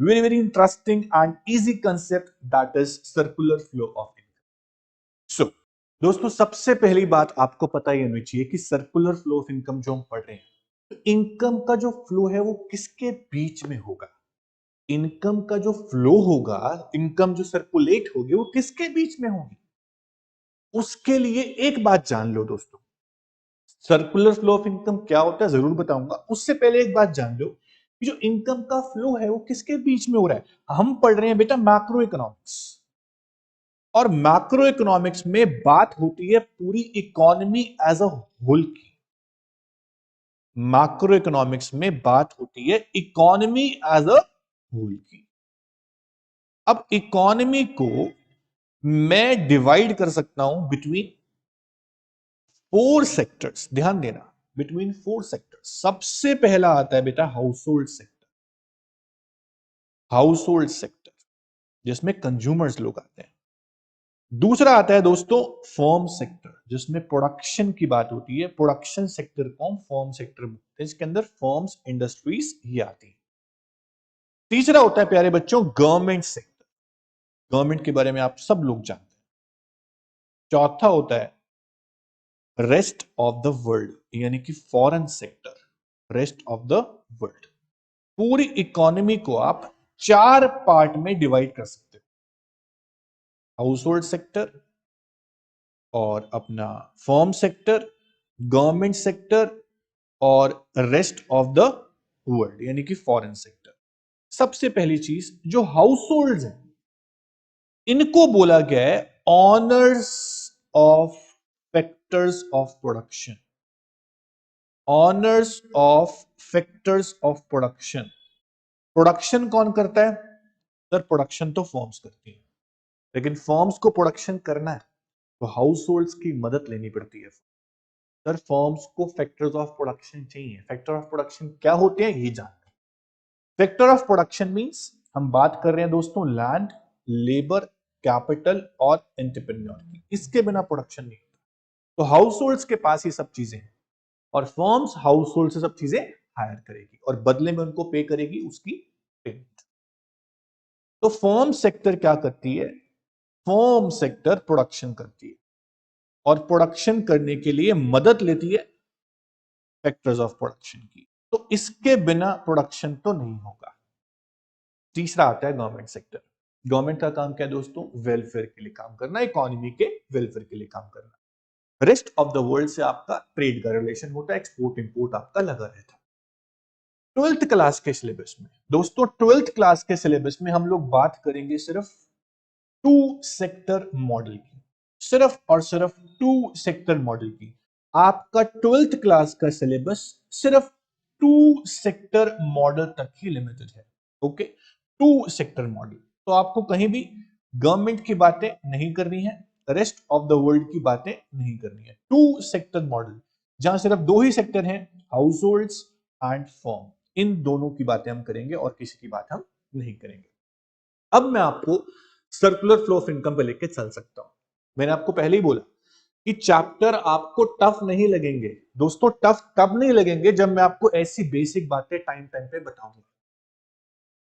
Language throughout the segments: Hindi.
very very interesting and easy concept that is circular flow of income. So दोस्तों सबसे पहली बात आपको पता ही होनी चाहिए कि सर्कुलर फ्लो ऑफ इनकम जो हम पढ़ रहे हैं, तो इनकम का जो फ्लो है वो किसके बीच में होगा? इनकम का जो फ्लो होगा, इनकम जो सर्कुलेट होगी वो किसके बीच में होगी? उसके लिए एक बात जान लो दोस्तों, सर्कुलर फ्लो ऑफ इनकम क्या होता है जरूर बताऊंगा, उससे पहले एक बात जान लो कि जो इनकम का फ्लो है वो किसके बीच में हो रहा है। हम पढ़ रहे हैं बेटा मैक्रो इकोनॉमिक्स, और मैक्रो इकोनॉमिक्स में बात होती है पूरी इकोनॉमी एज अ होल की। मैक्रो इकोनॉमिक्स में बात होती है इकोनॉमी एज अ होल की। अब इकोनॉमी को मैं डिवाइड कर सकता हूं बिटवीन 4 सेक्टर्स, ध्यान देना, बिटवीन 4 सेक्टर्स। सबसे पहला आता है बेटा house hold sector, house hold sector जिसमें कंज्यूमर्स लोग आते हैं। दूसरा आता है दोस्तों फर्म सेक्टर, जिसमें प्रोडक्शन की बात होती है। प्रोडक्शन सेक्टर को हम फर्म सेक्टर बोलते हैं, इसके अंदर फर्म्स इंडस्ट्रीज ही आती है। तीसरा होता है प्यारे बच्चों गवर्नमेंट सेक्टर, गवर्नमेंट के बारे में आप सब लोग जानते हैं। चौथा होता है रेस्ट ऑफ द वर्ल्ड, यानी कि foreign sector, rest of the world. पूरी इकोनॉमी को आप 4 पार्ट में डिवाइड कर सकते हो, हाउस होल्ड सेक्टर और अपना फर्म सेक्टर, गवर्नमेंट सेक्टर और रेस्ट ऑफ द वर्ल्ड यानी कि फॉरेन सेक्टर। सबसे पहली चीज जो हाउस होल्ड है, इनको बोला गया है honours of factors of production, honours of factors of production. Production कौन करता है सर? प्रोडक्शन तो फर्म्स करती है, लेकिन फर्म्स को प्रोडक्शन करना है तो हाउस होल्ड्स की मदद लेनी पड़ती है। सर फर्म्स को फैक्टर्स ऑफ प्रोडक्शन चाहिए। फैक्टर ऑफ प्रोडक्शन क्या होते हैं ये जानते हैं। फैक्टर ऑफ प्रोडक्शन मींस हम बात कर रहे हैं दोस्तों लैंड, लेबर, कैपिटल और एंटरप्रेन्योर की। इसके बिना प्रोडक्शन नहीं होता। तो हाउस होल्ड्स के पास ये सब चीजें हैं और फर्म्स हाउस होल्ड से सब चीजें हायर करेगी और बदले में उनको पे करेगी उसकी पेमेंट। तो फर्म सेक्टर क्या करती है? फर्म सेक्टर प्रोडक्शन करती है और प्रोडक्शन करने के लिए मदद लेती है फैक्टर्स ऑफ प्रोडक्शन की। तो इसके बिना प्रोडक्शन तो नहीं होगा। तीसरा आता है गवर्नमेंट सेक्टर। गवर्नमेंट का काम क्या है दोस्तों? वेलफेयर के लिए काम करना, इकोनॉमी के वेलफेयर के लिए काम करना। रेस्ट ऑफ द वर्ल्ड से आपका ट्रेड का रिलेशन होता है, एक्सपोर्ट इंपोर्ट आपका लगा रहता है। 12th क्लास के सिलेबस में दोस्तों, 12th क्लास के सिलेबस में हम लोग बात करेंगे सिर्फ 2 सेक्टर मॉडल की, सिर्फ और सिर्फ 2 सेक्टर मॉडल की। आपका 12th क्लास का सिलेबस सिर्फ 2 सेक्टर मॉडल तक ही लिमिटेड है। Okay, 2 sector model. तो आपको कहीं भी गवर्नमेंट की बातें नहीं करनी है, रेस्ट ऑफ द वर्ल्ड की बातें नहीं करनी है। 2 सेक्टर मॉडल जहां सिर्फ 2 ही सेक्टर हैं, हाउस होल्ड्स एंड फर्म। इन दोनों की बातें हम करेंगे और किसी की बात हम नहीं करेंगे। अब मैं आपको सर्कुलर फ्लो ऑफ इनकम पे लेके चल सकता हूं। मैंने आपको पहले ही बोला कि चैप्टर आपको टफ नहीं लगेंगे दोस्तों। टफ तब नहीं लगेंगे जब मैं आपको ऐसी बेसिक बातें टाइम टाइम पे बताऊंगा।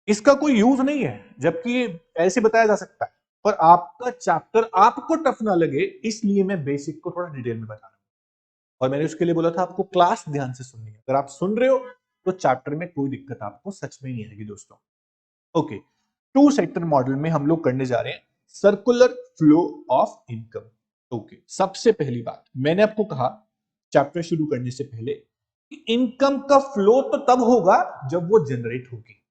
इसका कोई यूज नहीं है, जबकि ऐसे बताया जा सकता है, पर आपका चैप्टर आपको टफ ना लगे इसलिए मैं बेसिक को थोड़ा डिटेल में बता रहा हूं। और मैंने उसके लिए बोला था आपको क्लास ध्यान से सुननी है। अगर आप सुन रहे हो तो चैप्टर में कोई दिक्कत आपको सच में नहीं आएगी दोस्तों। ओके, 2 सेक्टर मॉडल में हम लोग करने जा रहे हैं circular flow of income. Okay, सबसे पहली बात मैंने आपको कहा चैप्टर शुरू करने से पहले कि इनकम का फ्लो तो तब होगा जब वो जनरेट होगी।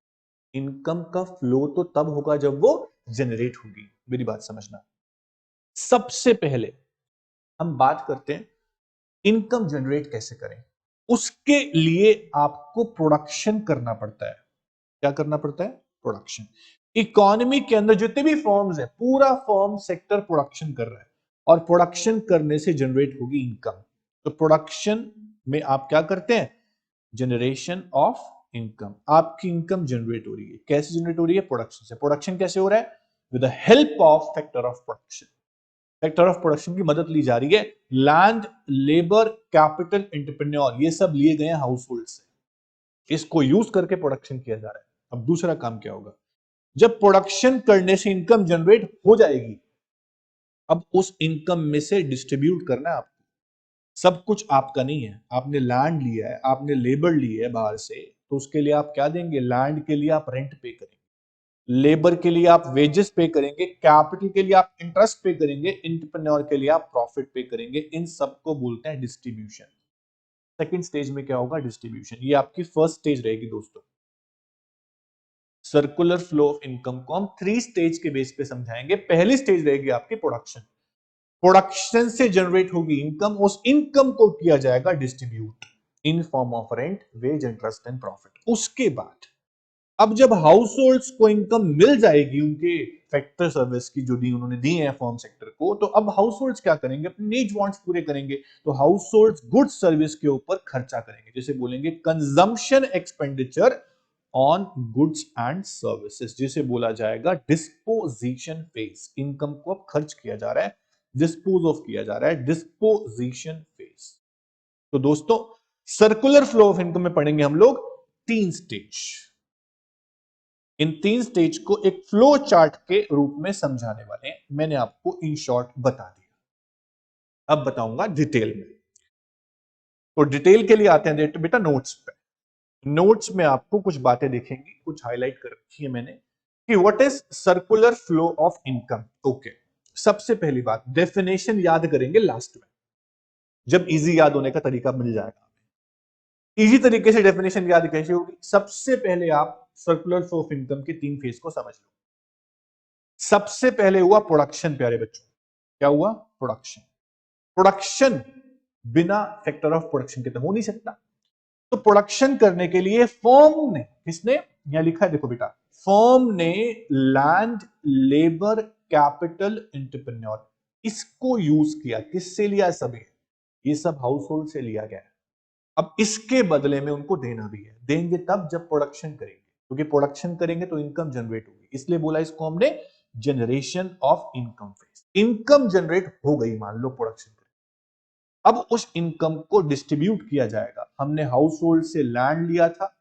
इनकम का फ्लो तो तब होगा जब वो जनरेट होगी। मेरी बात समझना। सबसे पहले हम बात करते हैं इनकम जनरेट कैसे करें। उसके लिए आपको प्रोडक्शन करना पड़ता है। क्या करना पड़ता है? प्रोडक्शन। इकोनॉमी के अंदर जितने भी फॉर्म्स है, पूरा फॉर्म सेक्टर प्रोडक्शन कर रहा है और प्रोडक्शन करने से जनरेट होगी इनकम। तो प्रोडक्शन में आप क्या करते हैं? Generation of income. आपकी इनकम जनरेट हो रही है। कैसे जनरेट हो रही है? प्रोडक्शन से। प्रोडक्शन कैसे हो रहा है? With the help of factor of production. Factor of production की मदद ली जा रही है। लैंड, लेबर, कैपिटल, एंटरप्रेन्योर, ये सब लिए गए हैं हाउस होल्ड से। इसको यूज करके प्रोडक्शन किया जा रहा है। अब दूसरा काम क्या होगा? जब प्रोडक्शन करने से इनकम जनरेट हो जाएगी, अब उस इनकम में से डिस्ट्रीब्यूट करना है आपको। सब कुछ आपका नहीं है, आपने लैंड लिया है, आपने लेबर ली है बाहर से, तो उसके लिए आप क्या देंगे? लैंड के लिए आप रेंट पे करेंगे, लेबर के लिए आप वेजेस पे करेंगे, कैपिटल के लिए आप इंटरेस्ट पे करेंगे, एंटरप्रेन्योर के लिए आप प्रॉफिट पे करेंगे। इन सबको बोलते हैं डिस्ट्रीब्यूशन। सेकंड स्टेज में क्या होगा? डिस्ट्रीब्यूशन। ये आपकी फर्स्ट स्टेज रहेगी दोस्तों। सर्कुलर फ्लो ऑफ इनकम को हम 3 स्टेज के बेस पे समझाएंगे। पहली स्टेज रहेगी आपकी प्रोडक्शन। प्रोडक्शन से जनरेट होगी इनकम, उस इनकम को किया जाएगा distribute in form of rent, wage, interest and profit. उसके बाद अब जब हाउस होल्ड्स को इनकम मिल जाएगी उनके फैक्टर सर्विस की जो दी उन्होंने दी है फॉर्म सेक्टर को, तो अब हाउस होल्ड्स क्या करेंगे? अपने नीड वांट्स पूरे करेंगे। तो हाउस होल्ड्स गुड्स सर्विस के ऊपर खर्चा करेंगे, जैसे बोलेंगे consumption expenditure on goods and services, जिसे बोला जाएगा डिस्पोजिशन फेज। इनकम को अब खर्च किया जा रहा है, डिस्पोज ऑफ किया जा रहा है, डिस्पोजिशन फेज। तो दोस्तों सर्कुलर फ्लो ऑफ इनकम में पढ़ेंगे हम लोग 3 स्टेज। इन 3 स्टेज को एक फ्लो चार्ट के रूप में समझाने वाले हैं। मैंने आपको इन शॉर्ट बता दिया, अब बताऊंगा डिटेल में। तो डिटेल के लिए आते हैं बेटा नोट्स पे। नोट्स में आपको कुछ बातें दिखेंगी, कुछ हाईलाइट कर रखी है मैंने कि what is circular flow of income. Okay, सबसे पहली बात डेफिनेशन याद करेंगे लास्ट में, जब इजी याद होने का तरीका मिल जाएगा। इजी तरीके से डेफिनेशन याद कैसे होगी? सबसे पहले आप सर्कुलर फ्लो ऑफ इनकम के 3 फेज को समझ लो। सबसे पहले हुआ प्रोडक्शन प्यारे बच्चों। क्या हुआ? प्रोडक्शन। प्रोडक्शन बिना फैक्टर ऑफ प्रोडक्शन के तो हो नहीं सकता। तो प्रोडक्शन करने के लिए फर्म ने, किसने? यहां लिखा है देखो बेटा, फर्म ने लैंड, लेबर, कैपिटल, एंटरप्रेन्योर, इसको यूज किया। किससे लिया? सभी, ये सब हाउस होल्ड से लिया गया है। अब इसके बदले में उनको देना भी है। देंगे तब जब प्रोडक्शन करेंगे, क्योंकि प्रोडक्शन करेंगे तो इनकम जनरेट होगी, इसलिए बोला इसको हमने generation of income phase. Income generate हो गई, मान लो प्रोडक्शन करें, अब उस इनकम को डिस्ट्रीब्यूट किया जाएगा। हमने हाउस होल्ड से लैंड लिया था,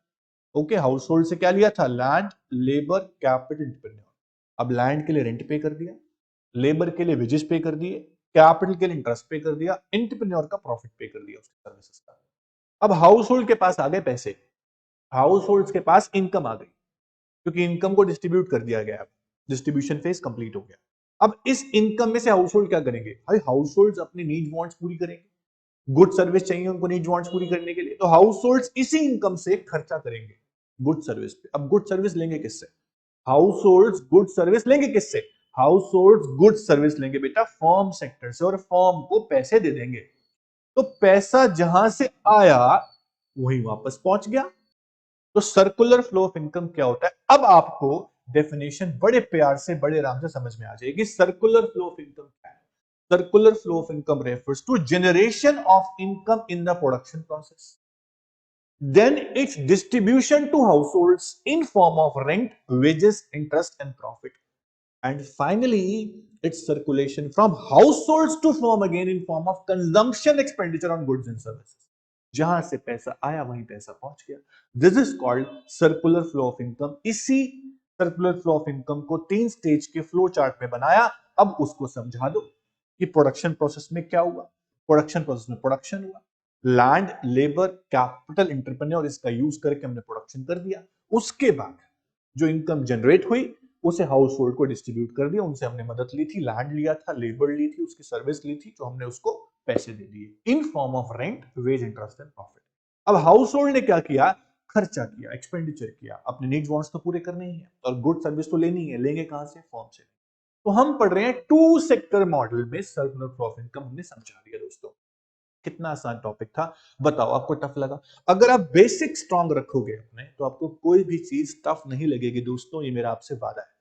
ओके, हाउस होल्ड से क्या लिया था? Land, labour, capital, entrepreneur. अब लैंड के लिए रेंट पे कर दिया, लेबर के लिए वेजेस पे कर दिए, कैपिटल के लिए इंटरेस्ट पे कर दिया, एंटरप्रेन्योर का प्रॉफिट पे कर दिया उसकी सर्विसेज का। अब हाउस होल्ड के पास आ गए पैसे, हाउस होल्ड के पास इनकम आ गई, क्योंकि इनकम को डिस्ट्रीब्यूट कर दिया गया। डिस्ट्रीब्यूशन फेज कंप्लीट हो गया। अब इस इनकम में से हाउस होल्ड क्या करेंगे? भाई हाउस होल्ड अपनी नीड वांट्स पूरी करेंगे, गुड सर्विस चाहिए उनको नीड वांट्स पूरी करने के लिए, तो हाउस होल्ड इसी इनकम से खर्चा करेंगे गुड सर्विस पे। अब गुड सर्विस लेंगे किससे? हाउस होल्ड गुड सर्विस लेंगे किससे? हाउस होल्ड गुड सर्विस लेंगे बेटा फर्म सेक्टर से, और फर्म को पैसे दे देंगे। तो पैसा जहां से आया वहीं वापस पहुंच गया। तो सर्कुलर फ्लो ऑफ इनकम क्या होता है? अब आपको डेफिनेशन बड़े प्यार से, बड़े आराम से समझ में आ जाएगी। सर्कुलर फ्लो ऑफ इनकम क्या है? Circular flow of income refers to generation of income in the production process, then its distribution to households in form of rent, wages, interest and profit, and finally its circulation from households to firm again in form of consumption expenditure on goods and services. जहां से पैसा आया वहीं पैसा पहुंच गया। This is called circular flow of income. इसी सर्कुलर फ्लो ऑफ इनकम को 3 स्टेज के फ्लो चार्ट में बनाया। अब उसको समझा दो कि प्रोडक्शन प्रोसेस में क्या हुआ। प्रोडक्शन प्रोसेस में प्रोडक्शन हुआ, लैंड, लेबर, कैपिटल, एंटरप्रेन्योर, इसका यूज करके हमने प्रोडक्शन कर दिया। उसके बाद जो इनकम जनरेट हुई उसे हाउस होल्ड को डिस्ट्रीब्यूट कर दिया। उनसे हमने मदद ली थी, लैंड लिया था, लेबर ली थी, उसकी सर्विस ली थी, जो हमने उसको पैसे दे दिए in form of rent, wage, interest and profit. अब हाउस होल्ड ने क्या किया? खर्चा किया, एक्सपेंडिचर किया। अपने नीड्स वांट्स तो पूरे करने ही है, और गुड सर्विस तो लेनी है। लेंगे कहां से? फॉर्म से। तो हम पढ़ रहे हैं 2 सेक्टर मॉडल में सर्कुलर फ्लो ऑफ इनकम हमने समझा दिया दोस्तों। कितना आसान टॉपिक था, बताओ आपको टफ लगा? अगर आप बेसिक स्ट्रांग रखोगे अपने, तो आपको कोई भी चीज टफ नहीं लगेगी दोस्तों, ये मेरा आपसे वादा है।